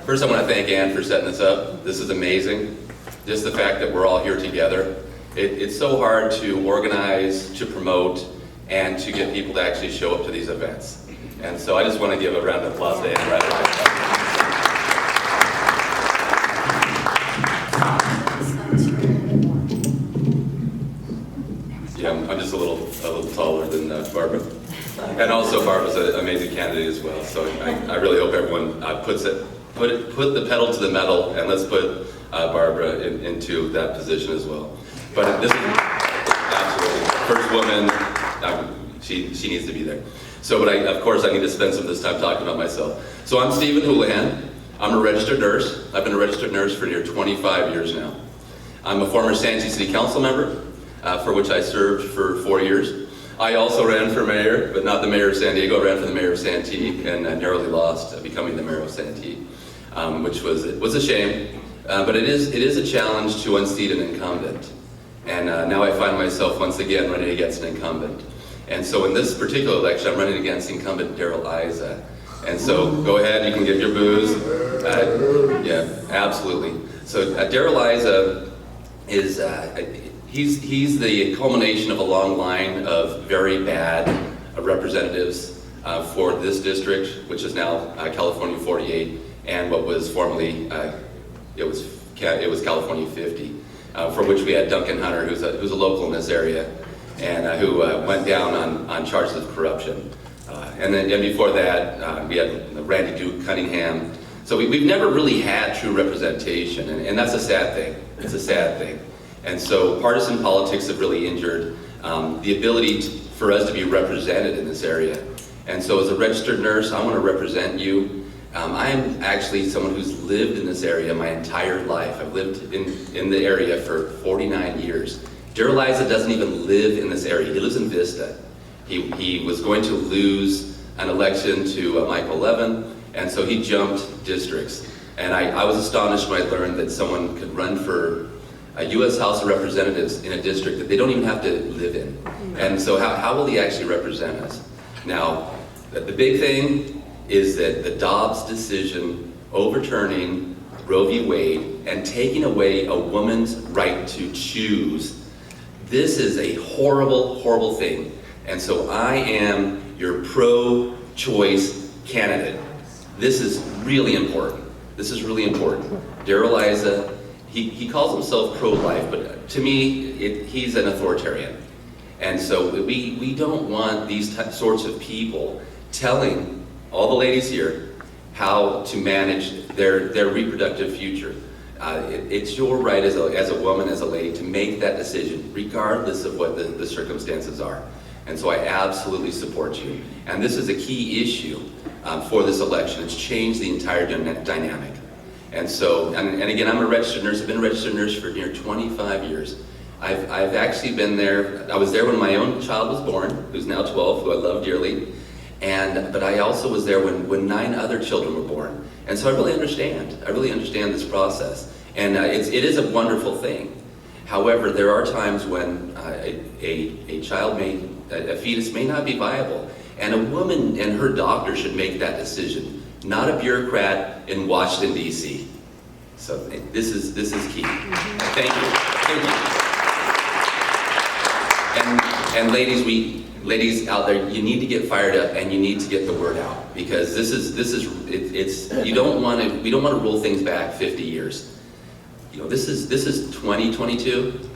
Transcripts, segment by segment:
First, I want to thank Ann for setting this up. This is amazing. Just the fact that we're all here together. It's so hard to organize, to promote, and to get people to actually show up to these events. And so I just want to give a round of applause to Ann right away. Yeah, I'm just a little taller than Barbara. And also Barbara's an amazing candidate as well. So I really hope everyone put the pedal to the metal, and let's put Barbara into that position as well. But this is absolutely first woman. She needs to be there. So, but of course I need to spend some of this time talking about myself. So I'm Stephen Houlahan. I'm a registered nurse. I've been a registered nurse for near 25 years now. I'm a former Santee City Council member, for which I served for 4 years. I also ran for mayor, but not the mayor of San Diego. I ran for the mayor of Santee and narrowly lost, becoming the mayor of Santee, which was a shame. But it is a challenge to unseat an incumbent. And now I find myself once again running against an incumbent. And so in this particular election, I'm running against incumbent Darrell Issa. And so go ahead, you can get your booze. Yeah, absolutely. So Darrell Issa is, he's the culmination of a long line of very bad representatives for this district, which is now California 48, and what was formerly, it was California 50, for which we had Duncan Hunter, who's a local in this area, and who went down on charges of corruption. And before that, we had Randy Duke Cunningham. So we've never really had true representation, and that's a sad thing. It's a sad thing. And so partisan politics have really injured the ability for us to be represented in this area. And so as a registered nurse, I want to represent you. I am actually someone who's lived in this area my entire life. I've lived in the area for 49 years. Darrell Issa doesn't even live in this area. He lives in Vista. He was going to lose an election to Michael Levin, and so he jumped districts. And I was astonished when I learned that someone could run for a U.S. House of Representatives in a district that they don't even have to live in. And so how will he actually represent us? Now, the big thing is that the Dobbs decision overturning Roe v. Wade and taking away a woman's right to choose, this is a horrible, horrible thing. And so I am your pro-choice candidate. This is really important. This is really important. Darrell Issa, he calls himself pro-life, but to me, he's an authoritarian. And so we don't want these sorts of people telling all the ladies here how to manage their reproductive future. It's your right as a woman, as a lady, to make that decision, regardless of what the circumstances are. And so I absolutely support you. And this is a key issue for this election. It's changed the entire dynamic. And so, and again, I'm a registered nurse. I've been a registered nurse for near 25 years. I've actually been there. I was there when my own child was born, who's now 12, who I love dearly. But I also was there when 9 other children were born. And so I really understand. I really understand this process. And it is a wonderful thing. However, there are times when a fetus may not be viable. And a woman and her doctor should make that decision, not a bureaucrat in Washington, D.C. So this is key. Thank you. Thank you. And ladies out there, you need to get fired up and you need to get the word out, because we don't want to roll things back 50 years. You know, this is 2022,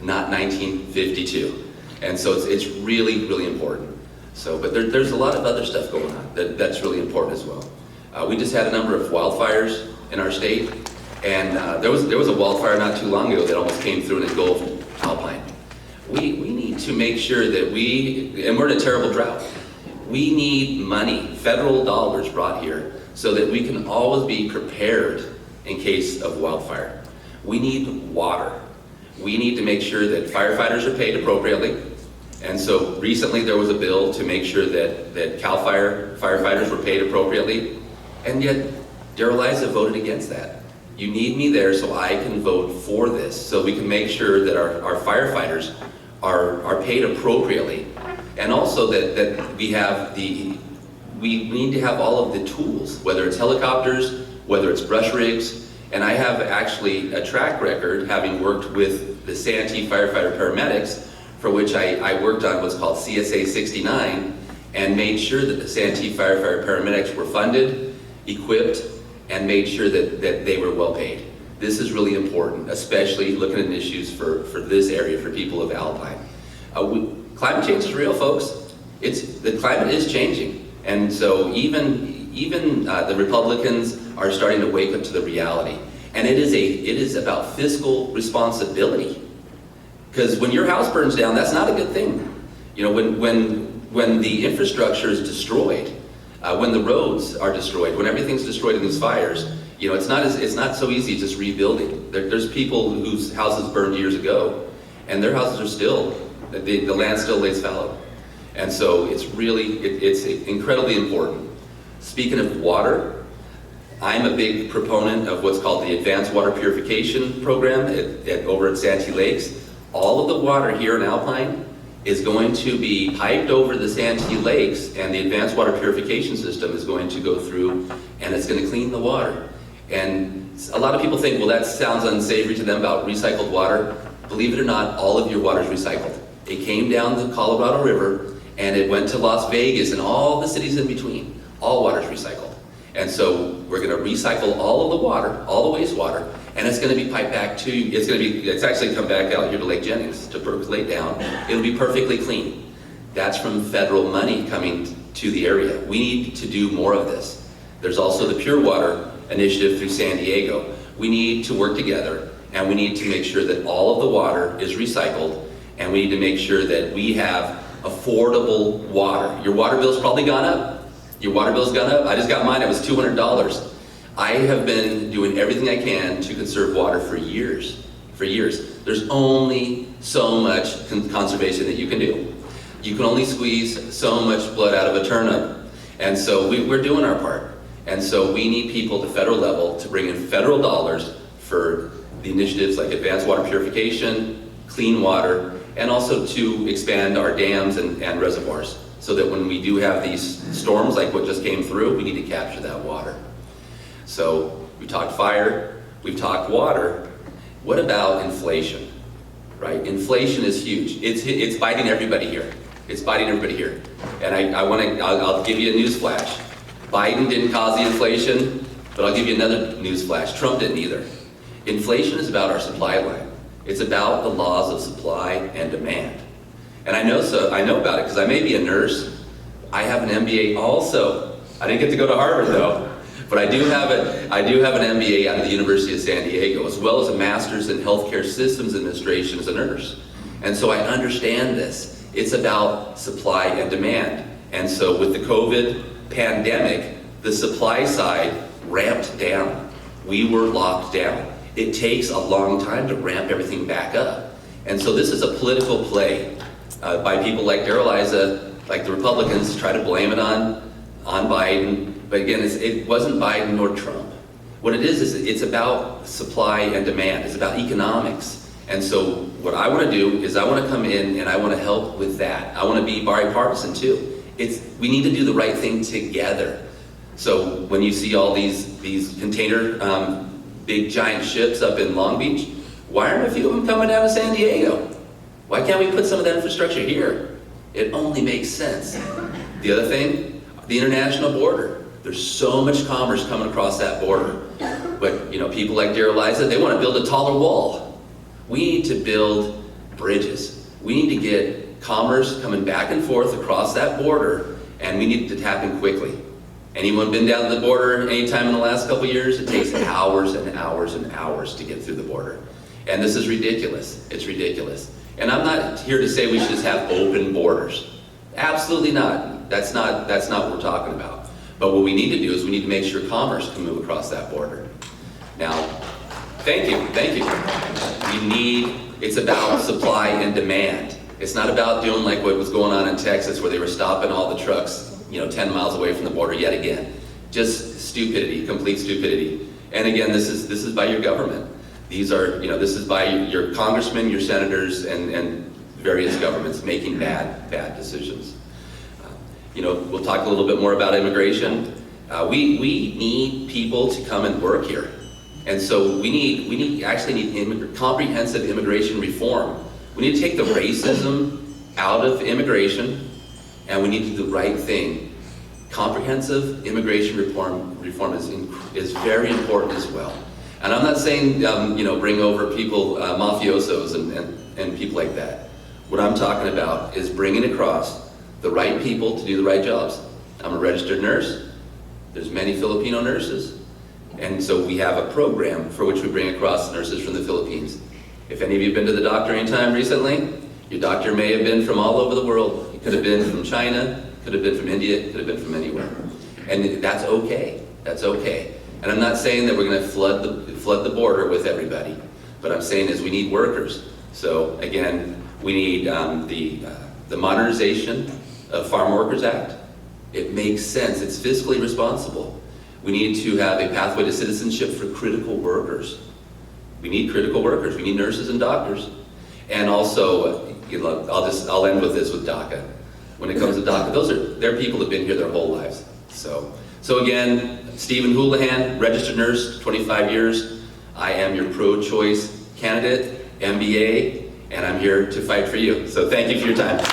not 1952. And so it's really, really important. So, but there's a lot of other stuff going on that's really important as well. We just had a number of wildfires in our state, and there was a wildfire not too long ago that almost came through and engulfed Alpine. We need to make sure that and we're in a terrible drought. We need money, federal dollars brought here, so that we can always be prepared in case of wildfire. We need water. We need to make sure that firefighters are paid appropriately. And so recently there was a bill to make sure that CAL FIRE firefighters were paid appropriately. And yet Darrell Issa voted against that. You need me there so I can vote for this, so we can make sure that our firefighters are paid appropriately. And also that we need to have all of the tools, whether it's helicopters, whether it's brush rigs, and I have actually a track record having worked with the Santee firefighter paramedics, for which I worked on what's called CSA 69, and made sure that the Santee firefighter paramedics were funded, equipped, and made sure that they were well paid. This is really important, especially looking at issues for this area, for people of Alpine. Climate change is real, folks. The climate is changing. And so even the Republicans are starting to wake up to the reality. And it is about fiscal responsibility. Because when your house burns down, that's not a good thing. You know, when the infrastructure is destroyed, when the roads are destroyed, when everything's destroyed in these fires, you know, it's not so easy just rebuilding. There's people whose houses burned years ago, and their houses are still, the land still lays fallow. And so it's incredibly important. Speaking of water, I'm a big proponent of what's called the Advanced Water Purification Program over at Santee Lakes. All of the water here in Alpine is going to be piped over the Santee Lakes, and the Advanced Water Purification System is going to go through, and it's going to clean the water. And a lot of people think, well, that sounds unsavory to them about recycled water. Believe it or not, all of your water is recycled. It came down the Colorado River, and it went to Las Vegas and all the cities in between. All water is recycled. And so we're going to recycle all of the water, all the wastewater, and it's going to be piped back to, it's actually come back out here to Lake Jennings to percolate down. It'll be perfectly clean. That's from federal money coming to the area. We need to do more of this. There's also the Pure Water Initiative through San Diego. We need to work together, and we need to make sure that all of the water is recycled, and we need to make sure that we have affordable water. Your water bill's probably gone up. Your water bill's gone up. I just got mine, it was $200. I have been doing everything I can to conserve water for years. There's only so much conservation that you can do. You can only squeeze so much blood out of a turnip. And so we're doing our part. And so we need people at the federal level to bring in federal dollars for the initiatives like advanced water purification, clean water, and also to expand our dams and reservoirs, so that when we do have these storms like what just came through, we need to capture that water. So we talked fire, we've talked water. What about inflation, right? Inflation is huge. It's biting everybody here. It's biting everybody here. And I'll give you a news flash. Biden didn't cause the inflation, but I'll give you another news flash. Trump didn't either. Inflation is about our supply line. It's about the laws of supply and demand. And I know about it because I may be a nurse. I have an MBA also. I didn't get to go to Harvard though, but I do have an MBA out of the University of San Diego, as well as a master's in healthcare systems administration as a nurse. And so I understand this. It's about supply and demand. And so with the COVID pandemic, the supply side ramped down. We were locked down. It takes a long time to ramp everything back up. And so this is a political play by people like Darrell Issa, like the Republicans, try to blame it on Biden. But again, it wasn't Biden nor Trump. What it is it's about supply and demand. It's about economics. And so what I want to do is I want to come in and I want to help with that. I want to be bipartisan too. We need to do the right thing together. So when you see all these container, big giant ships up in Long Beach, why aren't a few of them coming down to San Diego? Why can't we put some of that infrastructure here? It only makes sense. The other thing, the international border. There's so much commerce coming across that border. But people like Darrell Issa, they want to build a taller wall. We need to build bridges. We need to get commerce coming back and forth across that border, and we need it to happen quickly. Anyone been down to the border anytime in the last couple of years? It takes hours and hours and hours to get through the border. And this is ridiculous. It's ridiculous. And I'm not here to say we should just have open borders. Absolutely not. That's not what we're talking about. But what we need to do is we need to make sure commerce can move across that border. Now, thank you. It's about supply and demand. It's not about doing like what was going on in Texas where they were stopping all the trucks 10 miles away from the border yet again. Just stupidity, complete stupidity. And again, this is by your government. This is by your congressmen, your senators, and various governments making bad decisions. We'll talk a little bit more about immigration. We need people to come and work here. And so we actually need comprehensive immigration reform. We need to take the racism out of immigration, and we need to do the right thing. Comprehensive immigration reform is very important as well. And I'm not saying, bring over people, mafiosos and people like that. What I'm talking about is bringing across the right people to do the right jobs. I'm a registered nurse. There's many Filipino nurses. And so we have a program for which we bring across nurses from the Philippines. If any of you have been to the doctor anytime recently, your doctor may have been from all over the world. He could have been from China, could have been from India, could have been from anywhere. And that's okay. That's okay. And I'm not saying that we're going to flood the border with everybody. But I'm saying is we need workers. So again, we need the modernization of Farm Workers Act. It makes sense. It's fiscally responsible. We need to have a pathway to citizenship for critical workers. We need critical workers. We need nurses and doctors. And also, I'll end with this with DACA. When it comes to DACA, they're people that have been here their whole lives. So again, Stephen Houlahan, registered nurse, 25 years. I am your pro-choice candidate, MBA, and I'm here to fight for you. So thank you for your time.